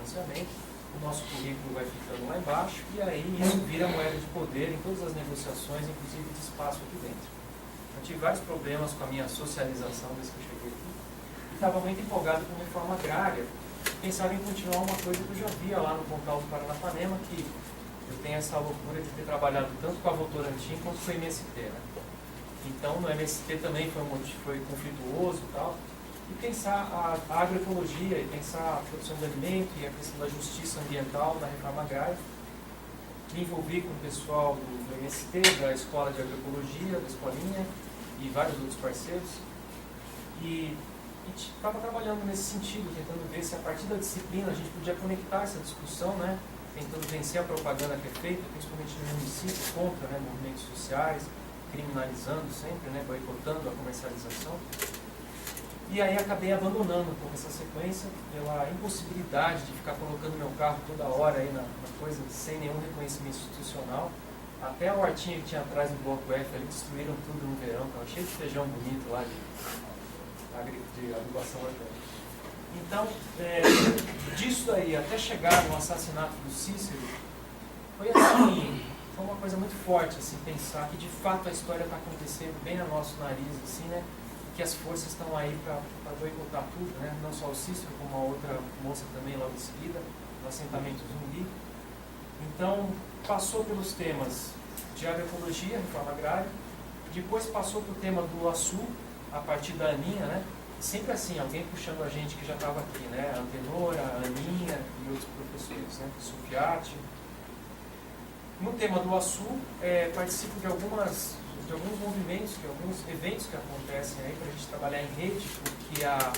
financiamento, o nosso currículo vai ficando lá embaixo e aí isso vira moeda de poder em todas as negociações, inclusive de espaço aqui dentro. Eu tive vários problemas com a minha socialização desde que eu cheguei aqui e estava muito empolgado com a reforma agrária. Pensava em continuar uma coisa que eu já via lá no Pontal do Paranapanema, que eu tenho essa loucura de ter trabalhado tanto com a Votorantim quanto com o MST, né? Então, no MST também foi conflituoso e tal. E pensar a agroecologia, e pensar a produção de alimento e a questão da justiça ambiental na reforma agrária. Me envolvi com o pessoal do MST, da Escola de Agroecologia, da Escolinha e vários outros parceiros. E estava trabalhando nesse sentido, tentando ver se a partir da disciplina a gente podia conectar essa discussão, né? Tentando vencer a propaganda que é feita, principalmente no município, contra, né, movimentos sociais, criminalizando sempre, né, boicotando a comercialização. E aí acabei abandonando um pouco essa sequência pela impossibilidade de ficar colocando meu carro toda hora aí na coisa, sem nenhum reconhecimento institucional. Até a hortinha que tinha atrás do Bloco F, eles destruíram tudo no verão, estava cheio de feijão bonito lá de adubação orgânica. Então, disso daí até chegar no assassinato do Cícero, foi assim, foi uma coisa muito forte, assim, pensar que de fato a história está acontecendo bem a nosso nariz, assim, né? Que as forças estão aí para boicotar tudo, né? Não só o Cícero, como a outra moça também logo em seguida, no assentamento Zumbi. Então, passou pelos temas de agroecologia, reforma agrária, depois passou para o tema do Açu, a partir da Aninha, né? Sempre assim, alguém puxando a gente que já estava aqui, né? A Antenora, a Aninha e outros professores, né? Sufiati. No tema do Açu, participo de alguns movimentos, de alguns eventos que acontecem aí para a gente trabalhar em rede, porque a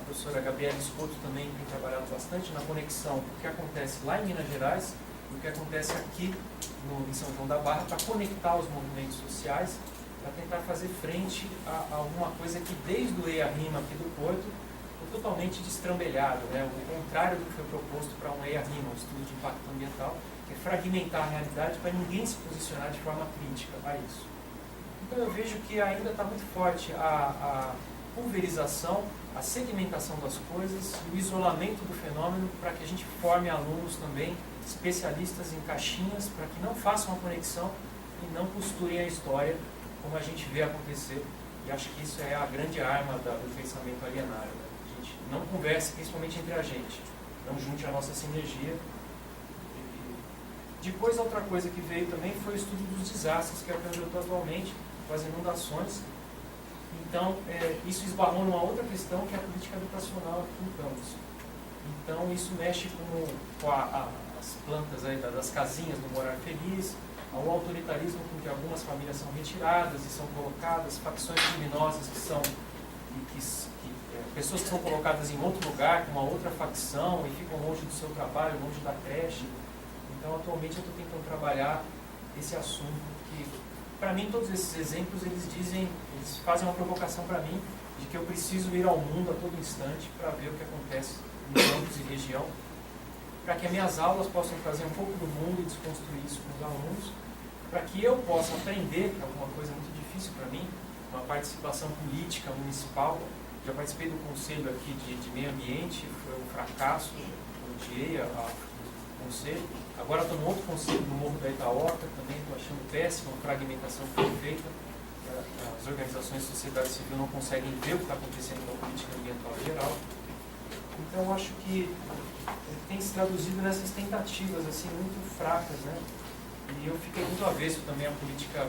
professora Gabriela Escoto também tem trabalhado bastante na conexão do que acontece lá em Minas Gerais e o que acontece aqui em São João da Barra, para conectar os movimentos sociais, para tentar fazer frente a alguma coisa que desde o EIA-RIMA aqui do Porto foi totalmente destrambelhado, né? O contrário do que foi proposto para um EIA-RIMA, um estudo de impacto ambiental, que é fragmentar a realidade para ninguém se posicionar de forma crítica a isso. Então eu vejo que ainda está muito forte a pulverização, a segmentação das coisas e o isolamento do fenômeno para que a gente forme alunos também, especialistas em caixinhas, para que não façam a conexão e não costurem a história como a gente vê acontecer. E acho que isso é a grande arma do pensamento alienário, né? A gente não converse, principalmente entre a gente, não junte a nossa sinergia. Depois, outra coisa que veio também foi o estudo dos desastres, que é onde eu estou atualmente, com as inundações. Então, isso esbarrou numa outra questão, que é a política habitacional aqui no campus. Então, isso mexe com as plantas aí das casinhas do Morar Feliz, ao autoritarismo com que algumas famílias são retiradas e são colocadas, facções criminosas pessoas que são colocadas em outro lugar, com uma outra facção, e ficam longe do seu trabalho, longe da creche. Então, atualmente, eu estou tentando trabalhar esse assunto, que, para mim, todos esses exemplos, eles fazem uma provocação para mim, de que eu preciso ir ao mundo a todo instante para ver o que acontece no campus e região, para que as minhas aulas possam trazer um pouco do mundo e desconstruir isso com os alunos, para que eu possa aprender, que é alguma coisa muito difícil para mim, uma participação política municipal. Já participei do conselho aqui de meio ambiente, foi um fracasso, eu odiei o conselho. Agora estou no outro conselho, no Morro da Itaoca, também estou achando péssima a fragmentação que foi feita. As organizações de sociedade civil não conseguem ver o que está acontecendo na política ambiental geral. Então, eu acho que tem se traduzido nessas tentativas assim, muito fracas, né? E eu fiquei muito avesso também a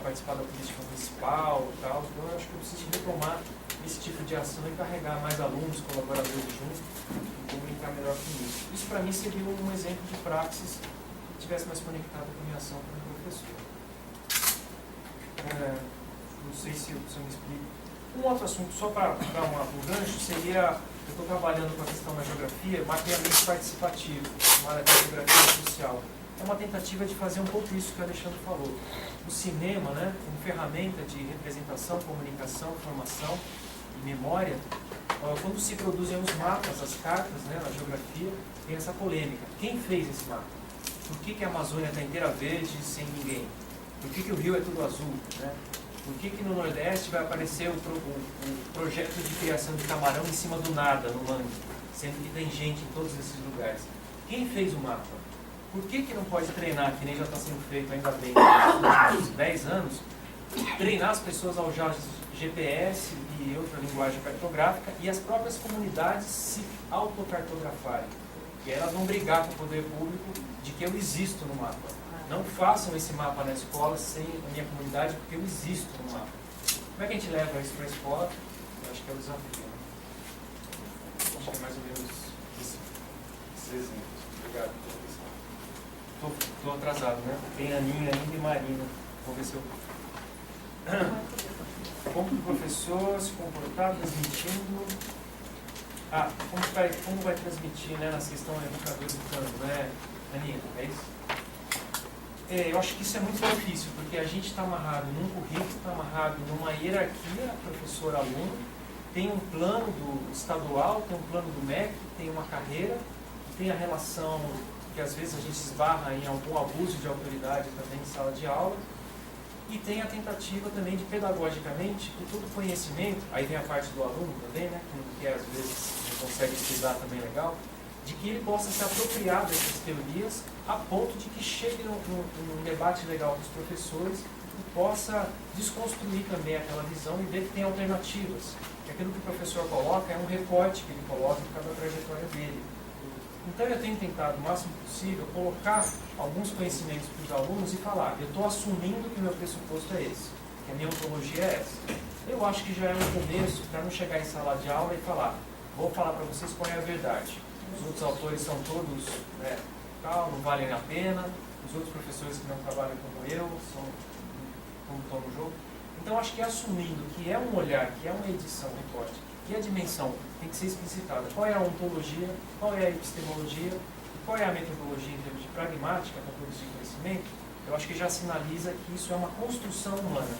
participar da política municipal e tal. Então, eu acho que eu preciso retomar esse tipo de ação e carregar mais alunos, colaboradores juntos e comunicar melhor com isso. Isso, para mim, seria um exemplo de praxis que estivesse mais conectado com a minha ação como professor. Não sei se eu me explico. Um outro assunto, só para dar um gancho, seria... Eu estou trabalhando com a questão da geografia, mapeamento participativo, chamada de geografia social. É uma tentativa de fazer um pouco isso que o Alexandre falou. O cinema, né, como ferramenta de representação, comunicação, formação e memória, quando se produzem os mapas, as cartas, né, na geografia, tem essa polêmica. Quem fez esse mapa? Por que a Amazônia está inteira verde sem ninguém? Por que o rio é tudo azul? Né? Por que no Nordeste vai aparecer o projeto de criação de camarão em cima do nada, no mangue, sendo que tem gente em todos esses lugares? Quem fez o mapa? Por que não pode treinar, que nem já está sendo feito ainda bem nos últimos 10 anos, treinar as pessoas a usar GPS e outra linguagem cartográfica e as próprias comunidades se autocartografarem? E elas vão brigar com o poder público de que eu existo no mapa. Não façam esse mapa na escola sem a minha comunidade, porque eu existo no mapa. Como é que a gente leva isso para a escola? Eu acho que é o desafio. Né? Acho que é mais ou menos esses exemplos. Obrigado pela atenção. Estou atrasado, né? Tem Aninha ainda e Marina. Vamos ver se eu... Como o professor se comportar transmitindo... como vai transmitir, né, nessa questão educador educando, né, Aninha? É isso? Eu acho que isso é muito difícil, porque a gente está amarrado num currículo, está amarrado numa hierarquia professor-aluno, tem um plano do estadual, tem um plano do MEC, tem uma carreira, tem a relação que às vezes a gente esbarra em algum abuso de autoridade também em sala de aula, e tem a tentativa também de, pedagogicamente, que todo conhecimento, aí vem a parte do aluno também, né, que às vezes não consegue estudar também legal, de que ele possa se apropriar dessas teorias a ponto de que chegue num debate legal com os professores e possa desconstruir também aquela visão e ver que tem alternativas. Que aquilo que o professor coloca é um recorte que ele coloca em cada trajetória dele. Então eu tenho tentado o máximo possível colocar alguns conhecimentos para os alunos e falar, eu estou assumindo que o meu pressuposto é esse, que a minha ontologia é essa. Eu acho que já é um começo para não chegar em sala de aula e falar, vou falar para vocês qual é a verdade. Os outros autores são todos, né, não valem a pena, os outros professores que não trabalham como eu, como estão no jogo. Então acho que assumindo que é um olhar, que é uma edição, recorte, que a dimensão tem que ser explicitada. Qual é a ontologia, qual é a epistemologia, qual é a metodologia em termos de pragmática para produzir conhecimento, eu acho que já sinaliza que isso é uma construção humana.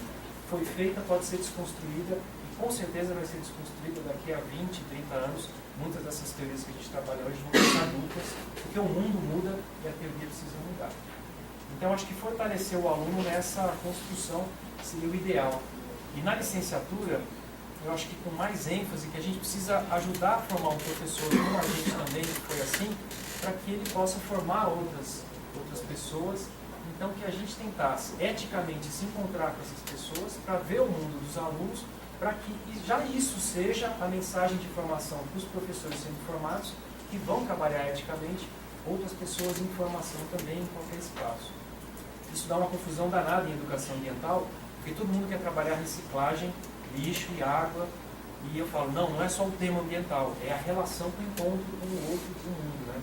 Foi feita, pode ser desconstruída, e com certeza vai ser desconstruída daqui a 20, 30 anos. Muitas dessas teorias que a gente trabalha hoje vão ser adultas, porque o mundo muda e a teoria precisa mudar. Então, acho que fortalecer o aluno nessa construção seria o ideal. E na licenciatura, eu acho que com mais ênfase, que a gente precisa ajudar a formar um professor, como a gente também foi assim, para que ele possa formar outras pessoas. Então, que a gente tentasse eticamente se encontrar com essas pessoas para ver o mundo dos alunos, para que já isso seja a mensagem de formação para os professores sendo formados, que vão trabalhar eticamente, outras pessoas em formação também em qualquer espaço. Isso dá uma confusão danada em educação ambiental, porque todo mundo quer trabalhar reciclagem, lixo e água, e eu falo, não é só o tema ambiental, é a relação com o encontro com o outro do mundo, né?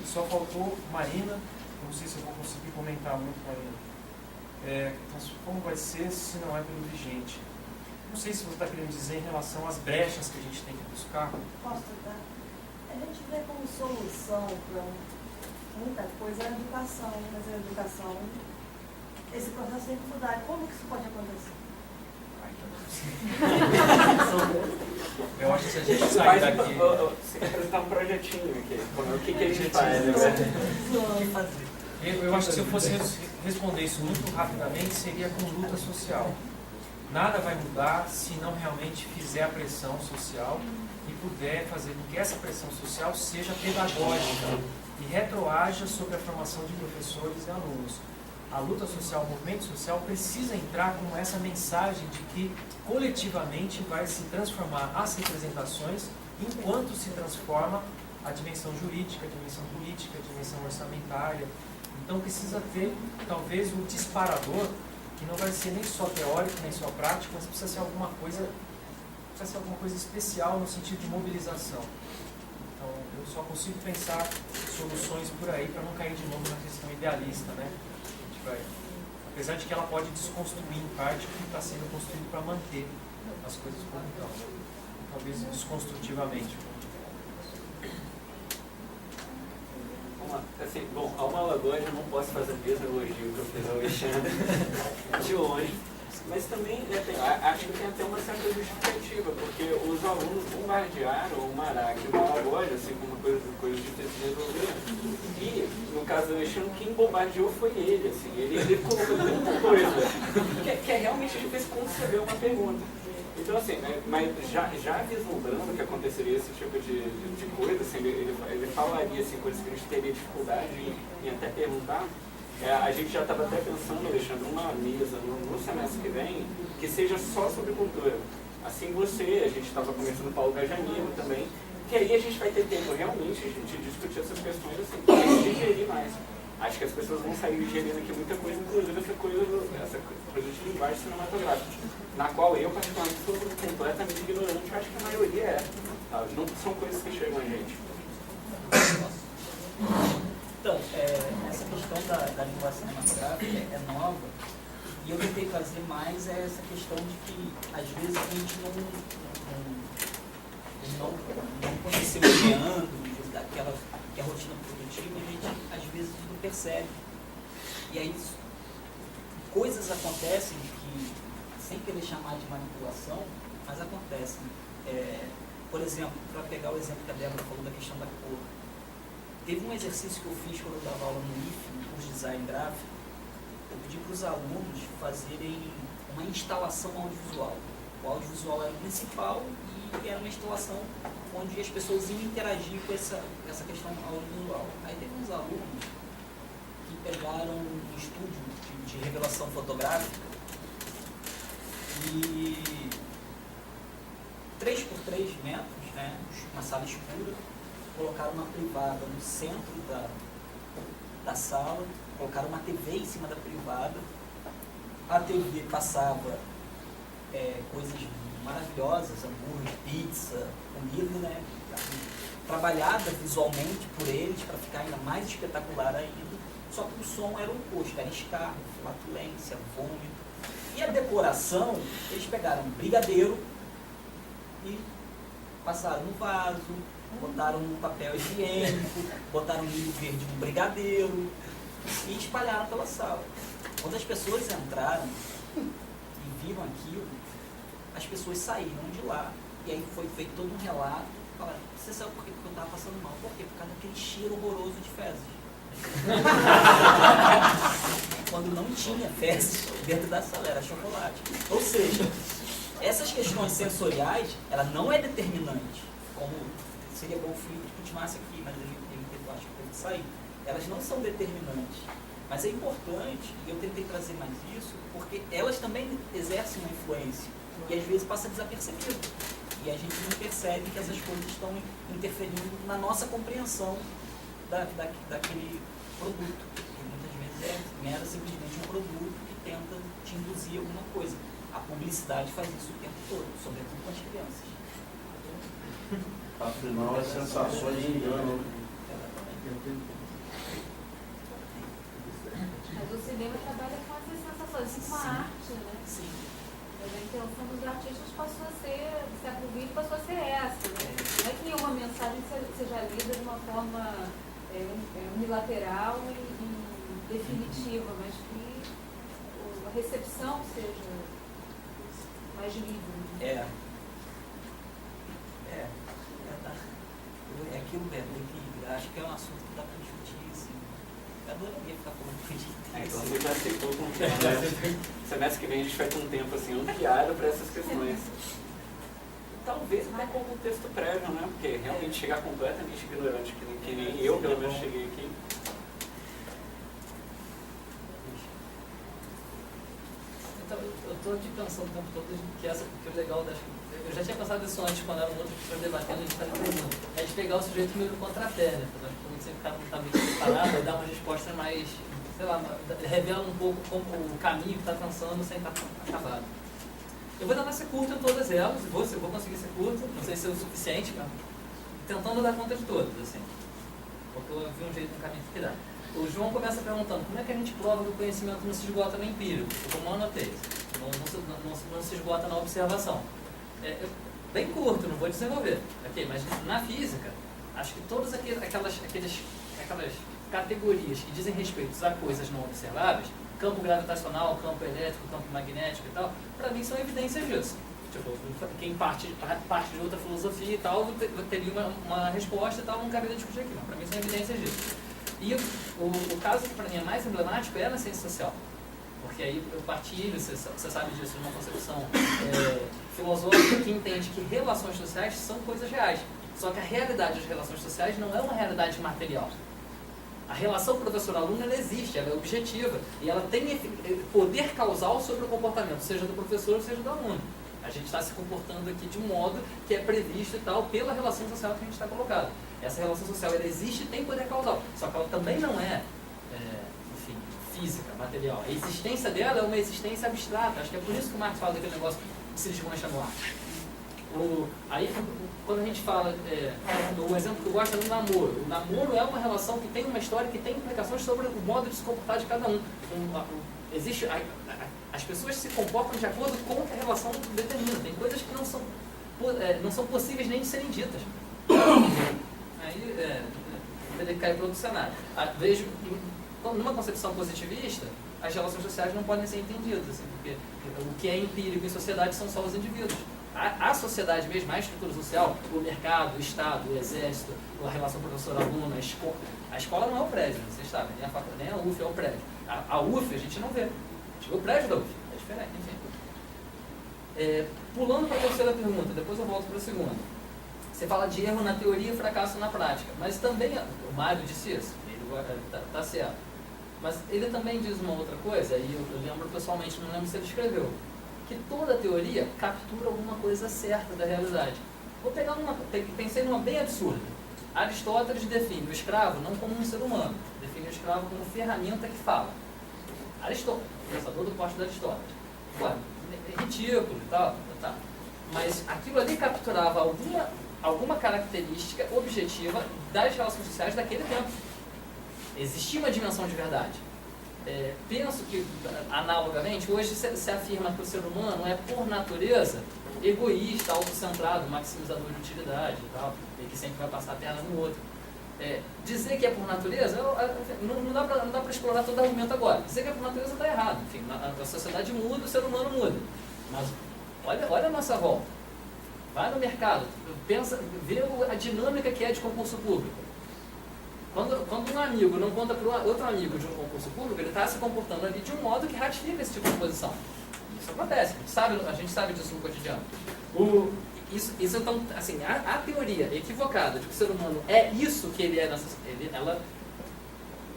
E só faltou Marina, não sei se eu vou conseguir comentar muito, Marina. Mas como vai ser se não é pelo vigente? Não sei se você está querendo dizer em relação às brechas que a gente tem que buscar. Posso dar? A gente vê como solução para muita coisa a educação, mas a educação, esse processo tem que mudar. Como que isso pode acontecer? Eu acho que se a gente sair daqui... Você quer apresentar um projetinho aqui. O que a gente faz? Eu acho que se eu fosse responder isso muito rapidamente, seria com luta social. Nada vai mudar se não realmente fizer a pressão social e puder fazer com que essa pressão social seja pedagógica e retroaja sobre a formação de professores e alunos. A luta social, o movimento social precisa entrar com essa mensagem de que coletivamente vai se transformar as representações enquanto se transforma a dimensão jurídica, a dimensão política, a dimensão orçamentária. Então precisa ter talvez um disparador que não vai ser nem só teórico, nem só prático, mas precisa ser alguma coisa especial no sentido de mobilização. Então, eu só consigo pensar soluções por aí para não cair de novo na questão idealista, né? A gente vai, apesar de que ela pode desconstruir em parte o que está sendo construído para manter as coisas como estão. Talvez desconstrutivamente. Assim, bom, ao Alagoas eu não posso fazer o mesmo elogio que eu fiz ao Alexandre de longe, mas também acho que tem até uma certa justificativa, porque os alunos bombardearam o Marac e o Alagoas, assim como coisa de ter se resolvido, e no caso do Alexandre, quem bombardeou foi ele, assim, ele colocou muita coisa, que é realmente difícil conceber uma pergunta. Então, assim, né, mas já vislumbrando que aconteceria esse tipo de coisa, assim, ele falaria assim, coisas que a gente teria dificuldade em até perguntar. A gente já estava até pensando, Alexandre, uma mesa no semestre que vem que seja só sobre cultura. Assim a gente estava conversando com o Paulo Gajanino também, que aí a gente vai ter tempo realmente de discutir essas questões assim, para digerir mais. Acho que as pessoas vão sair digerindo aqui muita coisa, inclusive essa coisa de linguagem cinematográfica, na qual eu, particularmente, sou completamente ignorante. Eu acho que a maioria é. Tá? Não são coisas que chegam a gente. Então, essa questão da linguagem cinematográfica é nova, e eu tentei trazer mais essa questão de que, às vezes, a gente não conheceu o meandro daquela que é a rotina produtiva, a gente, às vezes, não percebe. E aí, coisas acontecem que, sem querer chamar de manipulação, mas acontecem. Por exemplo, para pegar o exemplo que a Débora falou da questão da cor, teve um exercício que eu fiz quando eu dava aula no IF, no curso de design gráfico. Eu pedi para os alunos fazerem uma instalação audiovisual. O audiovisual era o principal e era uma instalação onde as pessoas iam interagir com essa questão audiovisual. Aí teve uns alunos que pegaram um estúdio de revelação fotográfica e 3 por 3 metros, né, uma sala escura, colocaram uma privada no centro da sala, colocaram uma TV em cima da privada, a TV passava coisas maravilhosas, hambúrguer, pizza, comida, né, trabalhada visualmente por eles para ficar ainda mais espetacular ainda, só que o som era o oposto, era escarro, flatulência, vômito. E a decoração, eles pegaram um brigadeiro e passaram no vaso, botaram um papel higiênico, botaram um milho verde no brigadeiro e espalharam pela sala. Quando as pessoas entraram e viram aquilo, as pessoas saíram de lá e aí foi feito todo um relato. Falaram, você sabe por que eu estava passando mal? Por quê? Por causa daquele cheiro horroroso de fezes. Quando não tinha fezes dentro da sala, era chocolate. Ou seja, essas questões sensoriais, ela não é determinante, como seria bom o Filipe que continuasse aqui, mas ele acho que teve que sair. Elas não são determinantes, mas é importante, e eu tentei trazer mais isso, porque elas também exercem uma influência, e às vezes passa desapercebido. E a gente não percebe que essas coisas estão interferindo na nossa compreensão daquele produto, que muitas vezes é simplesmente um produto que tenta te induzir alguma coisa. A publicidade faz isso o tempo todo, sobretudo com as crianças. Afinal, as sensações enganam. Mas o cinema trabalha com essas sensações, com a arte, né? Sim. Mas a intenção dos artistas passou a ser, do século XX, passou a ser essa, né? Não é que nenhuma mensagem seja lida de uma forma unilateral e definitiva, mas que a recepção seja mais livre. É aquilo mesmo, equilíbrio. Acho que é um assunto que dá para discutir, assim. Eu adoraria ficar falando com a Então você já aceitou com o tempo, né? Semestre que vem a gente vai ter um tempo assim, ampliado para essas questões. Talvez até com um texto prévio, né? Porque realmente chegar completamente ignorante, que nem eu pelo menos cheguei aqui. Então, eu estou aqui pensando o tempo todo que o legal das... Eu já tinha pensado isso antes, quando era um outro professor debatendo, a gente estava entendendo. É de pegar o sujeito meio do contrapé, né? Porque você está meio preparado e dá uma resposta mais, sei lá, revela um pouco como o caminho que está traçando sem estar acabado. Eu vou tentar ser curto em todas elas, vou conseguir ser curto, não sei se é o suficiente, mas tentando dar conta de todas, assim. Porque eu vi um jeito no caminho que dá. O João começa perguntando como é que a gente prova que o conhecimento não se esgota no empírico, como eu anotei, não se esgota na observação. Bem curto, não vou desenvolver, okay? Mas na física, acho que todas aquelas categorias que dizem respeito a coisas não observáveis, campo gravitacional, campo elétrico, campo magnético e tal, para mim são evidências disso. Tipo, quem parte de outra filosofia e tal, teria uma resposta e tal, não caberia discutir aqui, mas para mim são evidências disso. E o caso que para mim é mais emblemático é na ciência social. Porque aí eu partilho, você sabe disso, de uma concepção filosófica que entende que relações sociais são coisas reais. Só que a realidade das relações sociais não é uma realidade material. A relação professor-aluno, ela existe, ela é objetiva, e ela tem poder causal sobre o comportamento, seja do professor, seja do aluno. A gente está se comportando aqui de um modo que é previsto e tal, pela relação social que a gente está colocado. Essa relação social, ela existe e tem poder causal, só que ela também não é, enfim, física, material. A existência dela é uma existência abstrata. Acho que é por isso que o Marx fala daquele negócio que se desmancha no ar. Aí, quando a gente fala, o exemplo que eu gosto é do namoro. O namoro é uma relação que tem uma história, que tem implicações sobre o modo de se comportar de cada um. As pessoas se comportam de acordo com o que a relação determina. Tem coisas que não são possíveis nem de serem ditas. Aí, teria que cair para outro cenário. Vejo, numa concepção positivista, as relações sociais não podem ser entendidas, assim, porque o que é empírico em sociedade são só os indivíduos. A sociedade mesmo, a estrutura social, o mercado, o Estado, o Exército, a relação professor-aluno, a escola não é o prédio, vocês sabem, nem a UF é o prédio. A UF a gente não vê. A gente vê o prédio da UF, é diferente, enfim. Pulando para a terceira pergunta, depois eu volto para a segunda. Você fala de erro na teoria e fracasso na prática, mas também, o Mário disse isso, ele está certo. Mas ele também diz uma outra coisa, e eu lembro pessoalmente, não lembro se ele escreveu, que toda teoria captura alguma coisa certa da realidade. Vou pegar pensei numa bem absurda. Aristóteles define o escravo não como um ser humano, define o escravo como ferramenta que fala. Aristóteles, pensador do Porte de Aristóteles. Ué, é ridículo e tal, mas aquilo ali capturava alguma característica objetiva das relações sociais daquele tempo. Existia uma dimensão de verdade. Penso que, analogamente, hoje se afirma que o ser humano é, por natureza, egoísta, autocentrado, maximizador de utilidade e tal, e que sempre vai passar a perna no outro. Dizer que é por natureza, não dá para explorar todo argumento agora. Dizer que é por natureza está errado. Enfim, a sociedade muda, o ser humano muda. Mas olha a nossa volta. Vai no mercado, vê a dinâmica que é de concurso público. Quando um amigo não conta para outro amigo de um concurso público, ele está se comportando ali de um modo que ratifica esse tipo de posição. Isso acontece, a gente sabe disso no cotidiano. Isso então, assim, a teoria equivocada de que o ser humano é isso que ele é,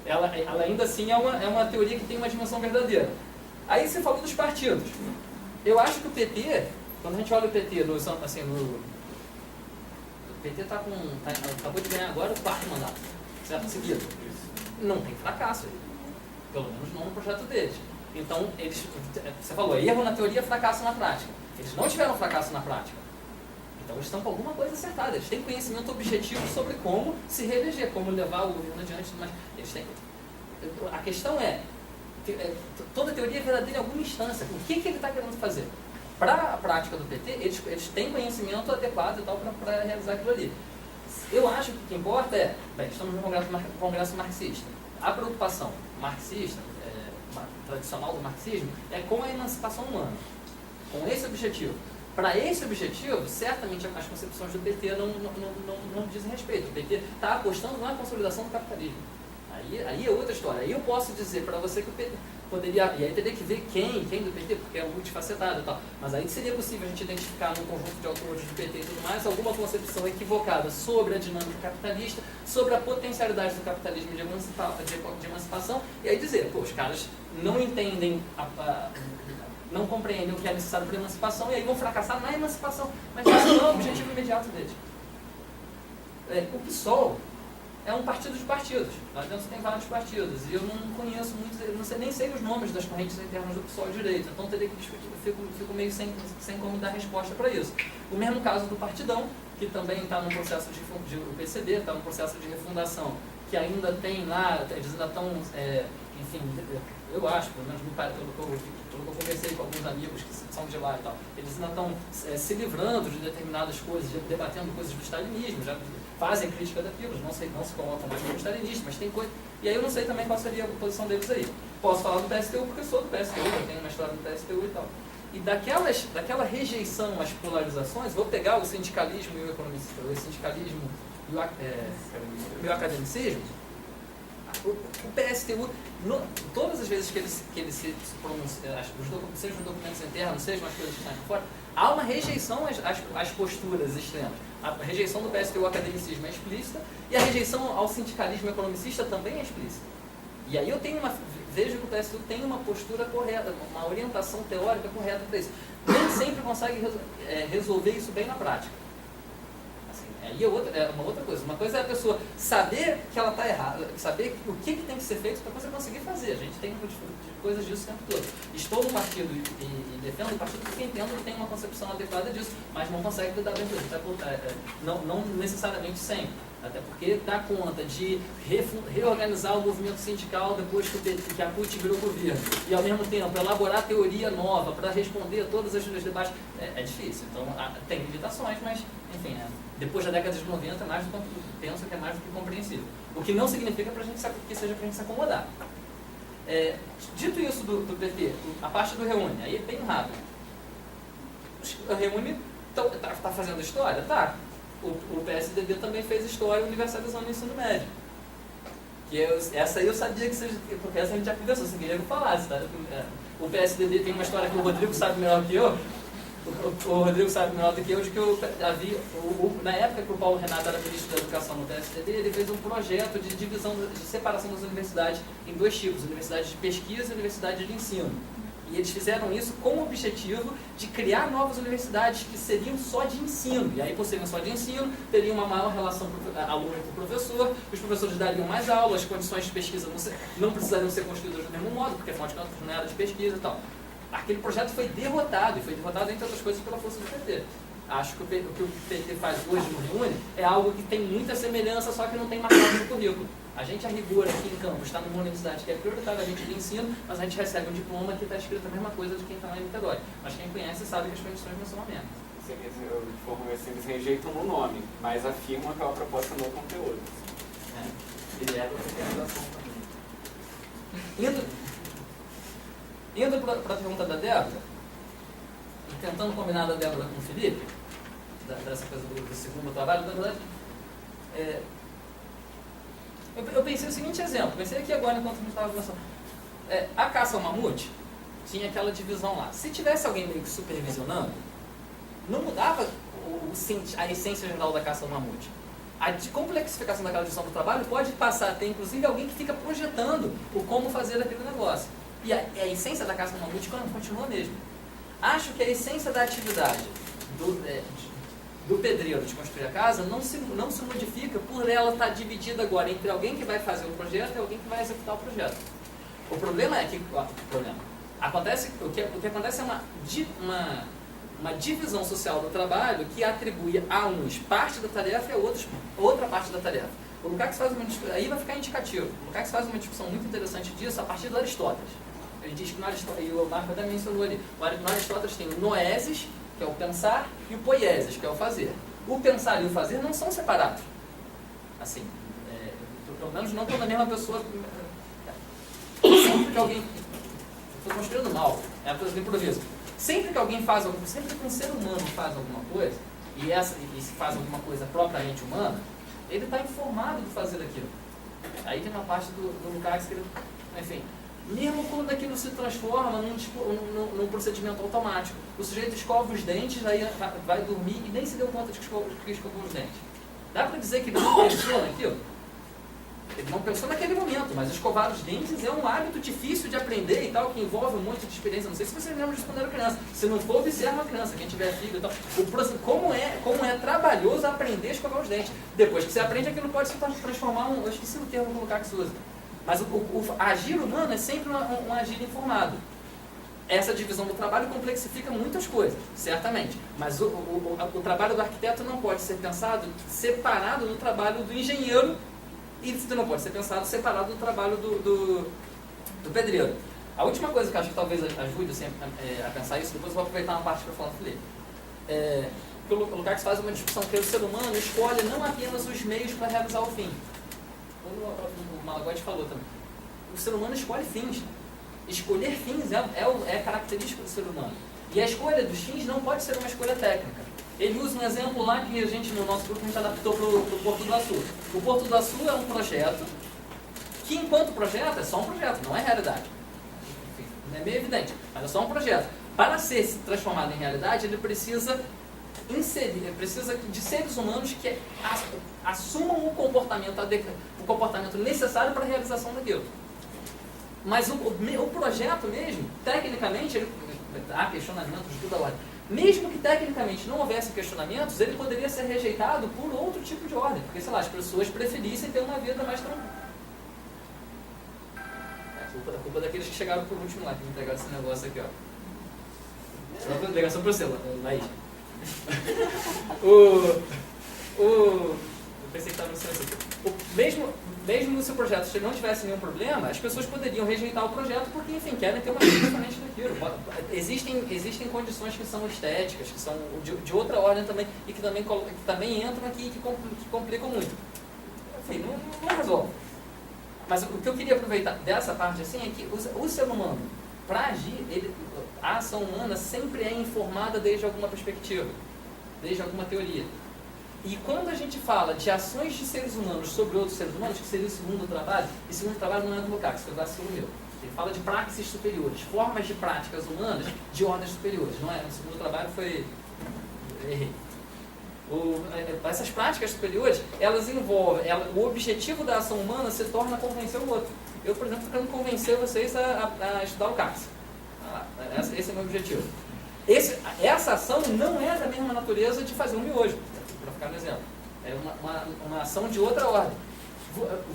ela ainda assim é uma teoria que tem uma dimensão verdadeira. Aí você falou dos partidos. Eu acho que o PT, quando a gente olha o PT, o PT acabou de ganhar agora o 4º mandato. Certo? Seguido. Não tem fracasso, pelo menos não no projeto deles. Então, você falou, erro na teoria, fracasso na prática. Eles não tiveram fracasso na prática. Então, eles estão com alguma coisa acertada. Eles têm conhecimento objetivo sobre como se reeleger, como levar o governo adiante. Mas a questão toda teoria é verdadeira em alguma instância. O que ele está querendo fazer? Para a prática do PT, eles têm conhecimento adequado e tal para realizar aquilo ali. Eu acho que o que importa estamos no congresso marxista. A preocupação marxista, tradicional do marxismo, é com a emancipação humana, com esse objetivo. Para esse objetivo, certamente as concepções do PT não dizem respeito. O PT está apostando na consolidação do capitalismo. Aí é outra história. Aí eu posso dizer para você que o PT poderia, e aí teria que ver quem do PT, porque é multifacetado e tal, mas aí seria possível a gente identificar num conjunto de autores do PT e tudo mais alguma concepção equivocada sobre a dinâmica capitalista, sobre a potencialidade do capitalismo de emancipação, e aí dizer, os caras não entendem, não compreendem o que é necessário para a emancipação, e aí vão fracassar na emancipação, mas esse não é o objetivo imediato deles. O PSOL é um partido de partidos. Lá dentro tem vários partidos. E eu não conheço muitos, nem sei os nomes das correntes internas do PSOL direito. Então teria que discutir, fico meio sem como dar resposta para isso. O mesmo caso do Partidão, que também está num processo o PCB está num processo de refundação, que ainda tem lá, eles ainda estão, enfim, eu acho, pelo menos pelo que eu conversei com alguns amigos que são de lá e tal, eles ainda estão se livrando de determinadas coisas, debatendo coisas do stalinismo, já fazem crítica daquilo, não se colocam mais como stalinistas, mas tem coisa. E aí eu não sei também qual seria a posição deles aí. Posso falar do PSTU porque eu sou do PSTU, eu tenho uma história do PSTU e tal. E daquela rejeição às polarizações, vou pegar o sindicalismo e o economicista, o sindicalismo e o academicismo, o PSTU, todas as vezes que ele se pronuncia, sejam os documentos internos, sejam as coisas que estão fora, há uma rejeição às posturas extremas. A rejeição do PSTU ao academicismo é explícita e a rejeição ao sindicalismo economicista também é explícita. E aí vejo que o PSTU tem uma postura correta, uma orientação teórica correta para isso. Nem sempre consegue resolver isso bem na prática. Aí é uma outra coisa. Uma coisa é a pessoa saber que ela está errada, saber o que tem que ser feito para você conseguir fazer. A gente tem coisas disso o tempo todo. Estou no partido e defendo o partido porque entendo que tem uma concepção adequada disso, mas não consegue lidar bem com isso. Não necessariamente sempre. Até porque dá conta de reorganizar o movimento sindical depois que a CUT virou governo. E, ao mesmo tempo, elaborar teoria nova para responder a todas as debates. É difícil. Então, tem limitações, mas, enfim, depois da década de 90, penso que é mais do que compreensível. O que não significa que seja para a gente se acomodar. Dito isso do PT, a parte do Reúne, aí é bem rápido. O Reúne está fazendo história? Tá. O PSDB também fez história universalizando o ensino médio. Essa aí eu sabia que vocês... Porque essa a gente já conversou, você queria que eu falasse, tá? O PSDB tem uma história que o Rodrigo sabe melhor do que eu. O Rodrigo sabe melhor do que eu, de que na época que o Paulo Renato era ministro da Educação no PSDB, ele fez um projeto de divisão, de separação das universidades em dois tipos, universidade de pesquisa e universidade de ensino. E eles fizeram isso com o objetivo de criar novas universidades que seriam só de ensino. E aí, por serem só de ensino, teriam uma maior relação aluno com o professor, os professores dariam mais aulas, as condições de pesquisa não precisariam ser construídas do mesmo modo, porque afinal de contas não era de pesquisa e tal. Aquele projeto foi derrotado, e foi derrotado, entre outras coisas, pela força do PT. Acho que o que o PT faz hoje no Reúne é algo que tem muita semelhança, só que não tem marcado no currículo. A gente, a rigor, aqui em Campos, está numa universidade que é prioritariamente de ensino, mas a gente recebe um diploma que está escrito a mesma coisa de quem está lá em Niterói. Mas quem conhece sabe que as condições não são a mesma. De forma assim, eles rejeitam no nome, mas afirmam aquela proposta no conteúdo. Ele é da organização também. Indo para a pergunta da Débora, tentando combinar da Débora com o Felipe, dessa coisa do segundo trabalho, na verdade, eu pensei no seguinte exemplo, pensei aqui agora enquanto a gente estava conversando. A caça ao mamute tinha aquela divisão lá. Se tivesse alguém meio que supervisionando, não mudava a essência geral da caça ao mamute. A complexificação daquela divisão do trabalho pode passar a ter, inclusive, alguém que fica projetando o como fazer aquele negócio. E a essência da caça ao mamute continua mesmo. Acho que a essência da atividade do pedreiro de construir a casa não se modifica por ela estar dividida agora entre alguém que vai fazer o projeto e alguém que vai executar o projeto. O problema é que o que acontece é uma divisão social do trabalho que atribui a uns parte da tarefa e a outros outra parte da tarefa. O Lukács faz aí vai ficar indicativo. O Lukács faz uma discussão muito interessante disso a partir do Aristóteles. Ele diz que no Aristóteles, e o Marco até mencionou ali, no Aristóteles tem o noesis, que é o pensar, e o poiesis, que é o fazer. O pensar e o fazer não são separados. Assim, pelo menos não quando a mesma pessoa... Sempre que alguém... Estou construindo mal, é a coisa do improviso. Sempre que alguém faz alguma coisa, sempre que um ser humano faz alguma coisa, e se faz alguma coisa propriamente humana, ele está informado de fazer aquilo. Aí tem uma parte do Lukács que ele... Enfim... Mesmo quando aquilo se transforma num procedimento automático. O sujeito escova os dentes, aí vai dormir e nem se deu conta de que escovou os dentes. Dá para dizer que ele não pensou naquilo? Ele não pensou naquele momento, mas escovar os dentes é um hábito difícil de aprender e tal, que envolve um monte de experiência. Não sei se vocês lembram disso quando era criança. Se não for, observa uma criança, quem tiver filho e tal. Como é trabalhoso aprender a escovar os dentes. Depois que você aprende, aquilo pode se transformar eu esqueci o termo que o Lukács usa. Mas o agir humano é sempre um agir informado. Essa divisão do trabalho complexifica muitas coisas, certamente. Mas o trabalho do arquiteto não pode ser pensado separado do trabalho do engenheiro e não pode ser pensado separado do trabalho do pedreiro. A última coisa que eu acho que talvez ajude a pensar isso, depois eu vou aproveitar uma parte para falar do Felipe. O Lukács faz uma discussão que o ser humano escolhe não apenas os meios para realizar o fim. O Malaguti falou também. O ser humano escolhe fins. Escolher fins é característica do ser humano. E a escolha dos fins não pode ser uma escolha técnica. Ele usa um exemplo lá que a gente, no nosso grupo, a gente adaptou para o Porto do Açu. O Porto do Açu é um projeto que enquanto projeto é só um projeto, não é realidade. Enfim, é meio evidente, mas é só um projeto. Para ser transformado em realidade, ele precisa precisa de seres humanos que assumam o comportamento necessário para a realização daquilo. Mas o projeto mesmo, tecnicamente, há questionamentos de toda ordem. Mesmo que tecnicamente não houvesse questionamentos, ele poderia ser rejeitado por outro tipo de ordem. Porque, sei lá, as pessoas preferissem ter uma vida mais tranquila. É culpa daqueles que chegaram por último lá, que me entregaram esse negócio aqui, ó. Só ligação para você, Laís. Eu pensei que estava no silêncio aqui. Mesmo se o projeto não tivesse nenhum problema, as pessoas poderiam rejeitar o projeto porque, enfim, querem ter uma vida diferente daquilo. Existem condições que são estéticas, que são de outra ordem também, e que também entram aqui e que complicam muito. Enfim, não resolve. Mas o que eu queria aproveitar dessa parte assim é que o ser humano, para agir, a ação humana sempre é informada desde alguma perspectiva, desde alguma teoria. E quando a gente fala de ações de seres humanos sobre outros seres humanos, que seria o segundo trabalho, e o segundo trabalho não é do Lukács, foi o meu. Ele fala de praxes superiores, formas de práticas humanas de ordens superiores. Não é? O segundo trabalho foi... Errei. Essas práticas superiores, elas envolvem... o objetivo da ação humana se torna convencer o outro. Eu, por exemplo, estou querendo convencer vocês a estudar o Lukács. Esse é o meu objetivo. Essa ação não é da mesma natureza de fazer um miojo, para ficar no exemplo. É uma ação de outra ordem.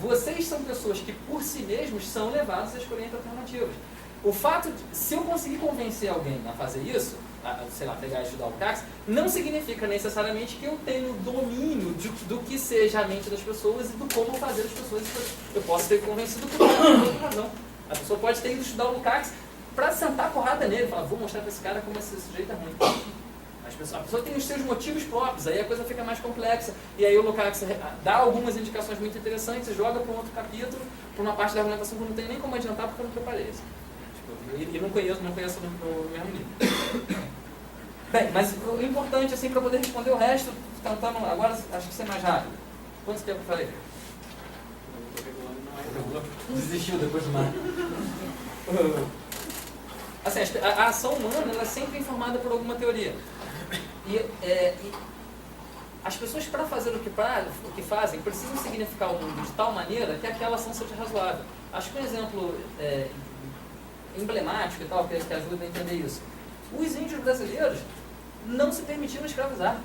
Vocês são pessoas que, por si mesmos, são levados a escolher entre alternativas. O fato de, se eu conseguir convencer alguém a fazer isso, sei lá, pegar e estudar o Lukács, não significa necessariamente que eu tenho domínio do que seja a mente das pessoas e do como fazer as pessoas. Eu posso ter convencido por outra razão. A pessoa pode ter ido estudar o Lukács para sentar a porrada nele e falar, vou mostrar para esse cara como esse sujeito é ruim. A pessoa tem os seus motivos próprios, aí a coisa fica mais complexa. E aí o Lukács dá algumas indicações muito interessantes, joga para um outro capítulo, para uma parte da argumentação que eu não tenho nem como adiantar porque eu não preparei isso. E não conheço no mesmo livro. Bem, mas o importante, assim, para poder responder o resto, tentando, agora acho que ser mais rápido. Quanto tempo eu falei? Desistiu depois do mar. Assim, a ação humana ela é sempre informada por alguma teoria. E as pessoas, para fazer o que fazem, precisam significar o mundo de tal maneira que aquela ação seja razoável. Acho que um exemplo emblemático e tal, que ajuda a entender isso. Os índios brasileiros não se permitiram escravizar.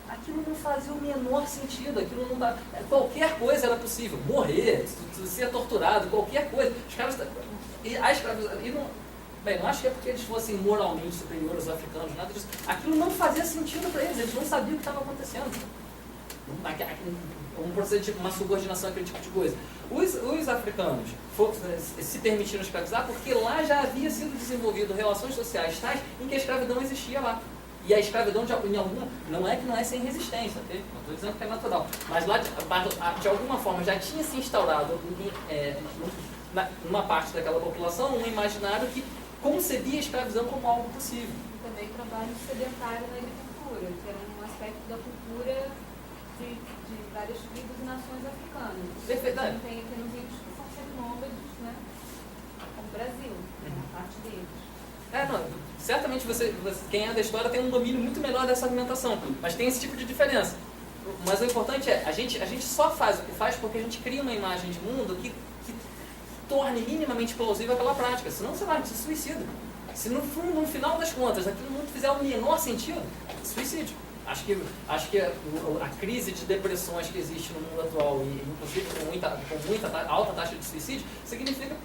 Aquilo não fazia o menor sentido, aquilo não dá. Qualquer coisa era possível. Morrer, ser torturado, qualquer coisa. Os caras. A escravização. Bem, não acho que é porque eles fossem moralmente superiores aos africanos, nada disso. Aquilo não fazia sentido para eles não sabiam o que estava acontecendo. Um processo de uma subordinação, aquele tipo de coisa. Os africanos se permitiram escravizar porque lá já havia sido desenvolvido relações sociais tais em que a escravidão existia lá. E a escravidão, em algum, não é que não é sem resistência, okay? Não estou dizendo que é natural, mas lá, de alguma forma, já tinha se instaurado numa parte daquela população um imaginário que concebia a escravidão como algo possível. E também trabalho sedentário na agricultura, que era um aspecto da cultura de várias tribos e nações africanas. Perfeito. Tem aqui nos índios que são seminômades, né? Como o Brasil, a parte deles. Certamente quem é da história tem um domínio muito melhor dessa argumentação, mas tem esse tipo de diferença. Mas o importante é, a gente só faz o que faz porque a gente cria uma imagem de mundo que torne minimamente plausível aquela prática, senão você vai se suicida. Se no final das contas aquilo não fizer o menor sentido, suicídio. Acho que a crise de depressões que existe no mundo atual, e inclusive com muita alta taxa de suicídio, significa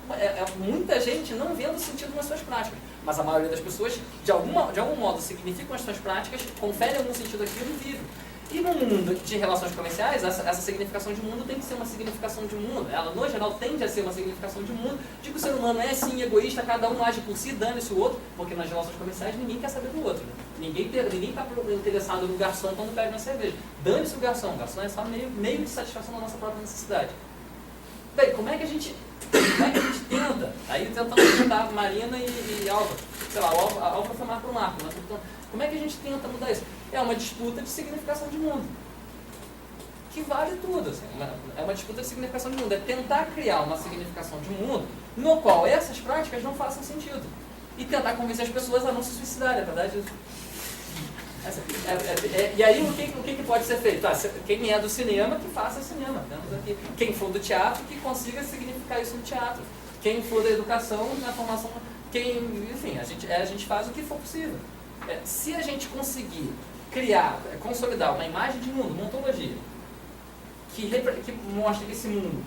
muita gente não vendo sentido nas suas práticas. Mas a maioria das pessoas, de algum modo, significam as suas práticas, conferem algum sentido àquilo e vivem. E no mundo de relações comerciais, essa significação de mundo tem que ser uma significação de mundo. Ela, no geral, tende a ser uma significação de mundo, de que o ser humano é, sim, egoísta, cada um age por si, dane-se o outro, porque nas relações comerciais ninguém quer saber do outro. Né? Ninguém está interessado no garçom quando pega uma cerveja. Dane-se o garçom é só meio de satisfação da nossa própria necessidade. Bem, como é que a gente tenta? Aí tentamos juntar Marina e Alva. Sei lá, a Alva foi mais para o Marco, mas como é que a gente tenta mudar isso? É uma disputa de significação de mundo. que vale tudo. Assim, é uma disputa de significação de mundo. É tentar criar uma significação de mundo no qual essas práticas não façam sentido. E tentar convencer as pessoas a não se suicidarem, é verdade? E aí o que pode ser feito? Quem é do cinema, que faça cinema. Temos aqui. Quem for do teatro, que consiga significar isso no teatro. Quem for da educação, na formação, enfim, a gente faz o que for possível. Se a gente conseguir criar, consolidar uma imagem de mundo, uma ontologia, que mostre que esse mundo